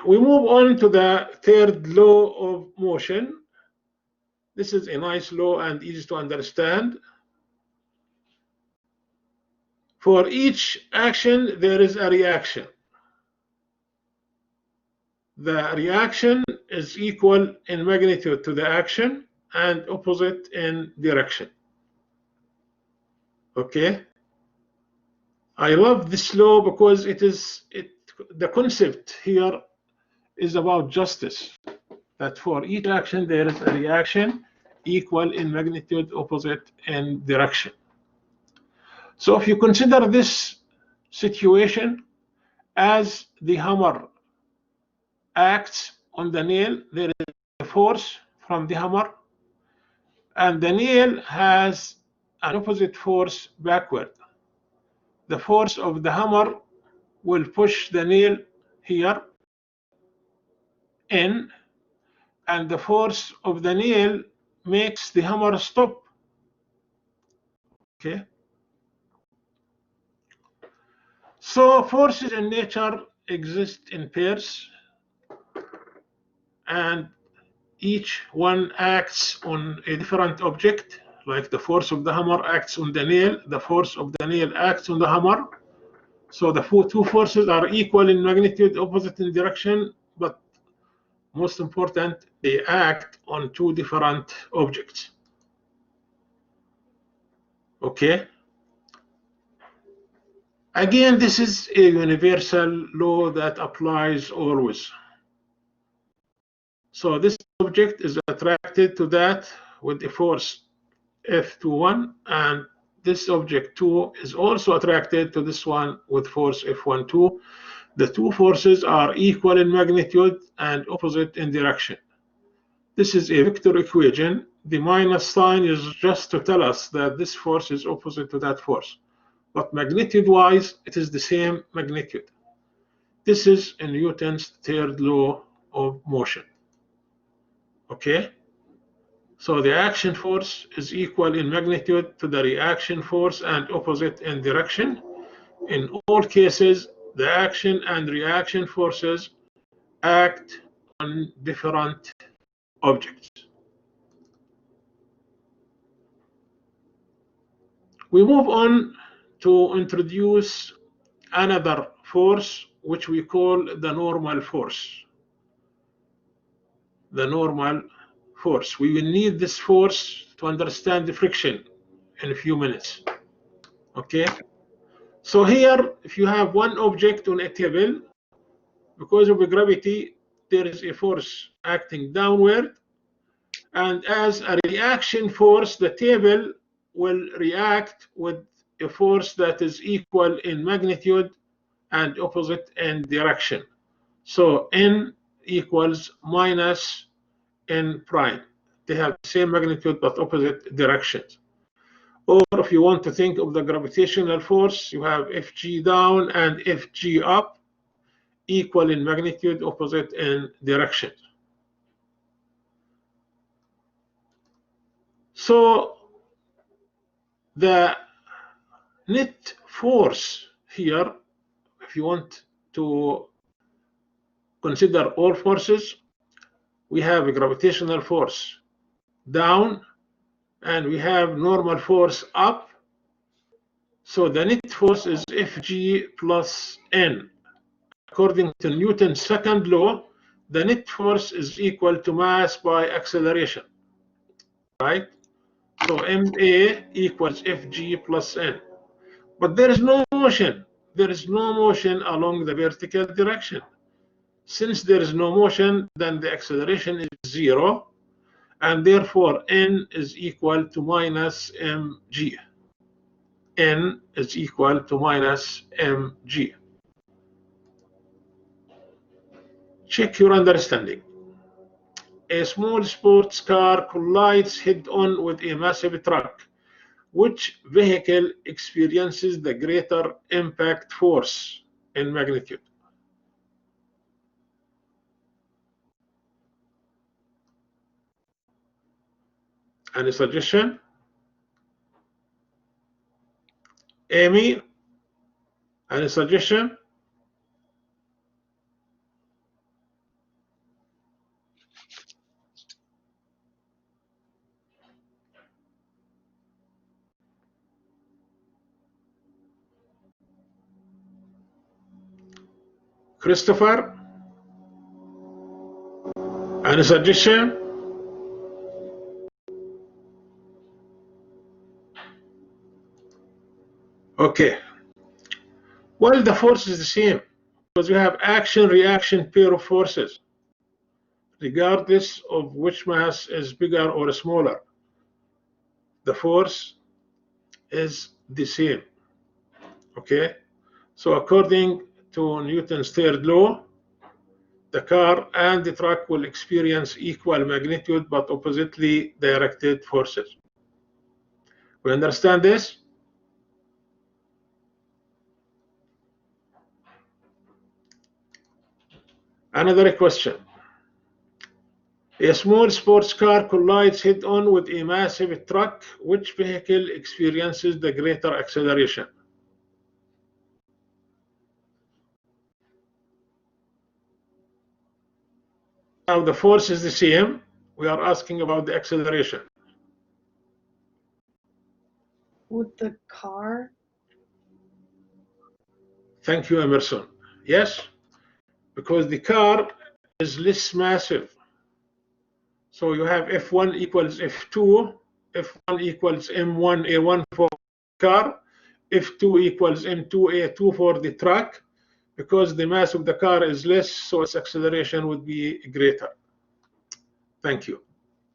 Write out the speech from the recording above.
we move on to the third law of motion. This is a nice law and easy to understand. For each action, there is a reaction. The reaction is equal in magnitude to the action and opposite in direction. Okay? I love this law because the concept here is about justice. That for each action, there is a reaction equal in magnitude, opposite in direction. So if you consider this situation as the hammer acts on the nail, there is a force from the hammer, and the nail has an opposite force backward. The force of the hammer will push the nail here in, and the force of the nail makes the hammer stop. Okay? So forces in nature exist in pairs, and each one acts on a different object. Like the force of the hammer acts on the nail, the force of the nail acts on the hammer. So the two forces are equal in magnitude, opposite in direction, but most important, they act on two different objects. Okay? Again, this is a universal law that applies always. So this object is attracted to that with a force F21, and this object 2 is also attracted to this one with force F12. The two forces are equal in magnitude and opposite in direction. This is a vector equation. The minus sign is just to tell us that this force is opposite to that force. But magnitude-wise, it is the same magnitude. This is in Newton's third law of motion. Okay? So the action force is equal in magnitude to the reaction force and opposite in direction. In all cases, the action and reaction forces act on different objects. We move on to introduce another force, which we call the normal force. The normal force. We will need this force to understand the friction in a few minutes. Okay? So here, if you have one object on a table, because of the gravity, there is a force acting downward, and as a reaction force, the table will react with a force that is equal in magnitude and opposite in direction. So N equals minus N prime. They have the same magnitude but opposite directions. Or if you want to think of the gravitational force, you have Fg down and Fg up, equal in magnitude, opposite in direction. So the net force here, if you want to consider all forces, we have a gravitational force down and we have normal force up. So the net force is Fg plus N. According to Newton's second law, the net force is equal to mass by acceleration, right? So ma equals Fg plus N. But there is no motion. There is no motion along the vertical direction. Since there is no motion, then the acceleration is 0, and therefore N is equal to minus mg. N is equal to minus mg. Check your understanding. A small sports car collides head-on with a massive truck. Which vehicle experiences the greater impact force in magnitude? Any suggestion? Amy, any suggestion? Christopher, any suggestion? Okay. Well, the force is the same because we have action-reaction pair of forces, regardless of which mass is bigger or smaller. The force is the same. Okay? So according to Newton's third law, the car and the truck will experience equal magnitude but oppositely directed forces. We understand this? Another question. A small sports car collides head-on with a massive truck. Which vehicle experiences the greater acceleration? Now the force is the same. We are asking about the acceleration. Would the car? Thank you, Emerson. Yes, because the car is less massive. So you have F1 equals F2, F1 equals M1 A1 for car, F2 equals M2 A2 for the truck. Because the mass of the car is less, so its acceleration would be greater. Thank you.